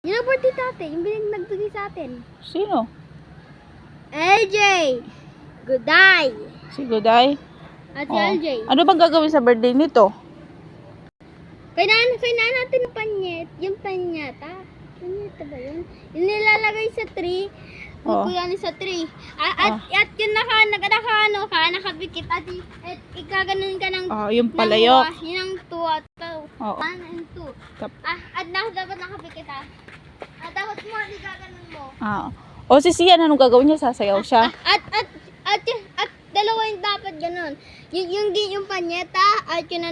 Yun ang birthday tate, yung nagbigay sa atin. Sino? LJ! Goodbye! Si Goday? At si Oh. LJ. Ano bang gagawin sa birthday nito? Kailangan natin yung panyet. Yung panyata. Panyeta ba yun? Yung nilalagay sa tree. Oh. Kuya sa tree. At yun nakabikit. At ikaganon ka ng Yung palayok. Yun ang tuwa. Oo. At dapat nakabikit At dapat mo, ikaganon mo. O si Sian, anong gagawin niya? Sasayaw siya? At dalawa yung dapat ganun. Yung panyeta at yun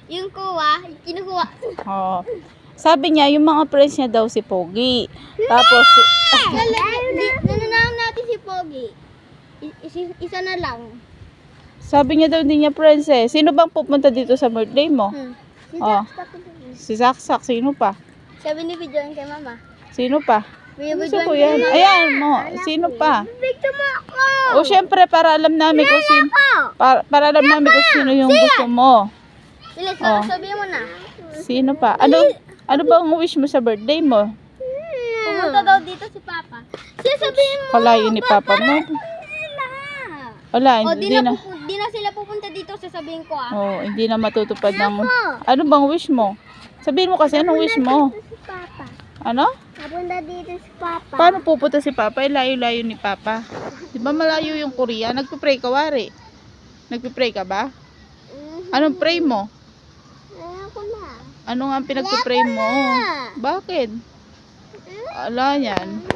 yung kuha, kinukuha. Oo. Sabi niya, yung mga friends niya daw si Pogi. Tapos, Nananahan natin si Pogi. Isa na lang. sabi niya daw hindi niya friends eh. Sino bang pupunta dito sa birthday mo? Si Saksak. Sino pa? Sabi ni Bidyon kay mama. Sino pa? Gusto ko yan. Mama. Ayan mo. Sino pa? Bigto mo ako! O syempre, para alam namin kung sino. Para alam namin kung sino yung gusto mo. Bilis, Oh. sabihin mo na. Sino pa? Ano bang wish mo sa birthday mo? Pumunta daw dito si Papa. Sabihin mo. Kalayo ni Papa mo. Wala, hindi na. Di na sila pupunta dito, sasabihin ko Oh, hindi na matutupad ng. Ano bang wish mo? Sabihin mo kasi anong wish mo? Si Papa. Ano? Napunta dito si Papa. Paano pupunta si Papa? Layo-layo ni Papa. Di ba malayo yung Korea? Nagpipray ka, wari. Nagpipray ka ba? Anong pray mo? Ako na. Ano nga ang pinagpipray mo? Bakit? Ala yan.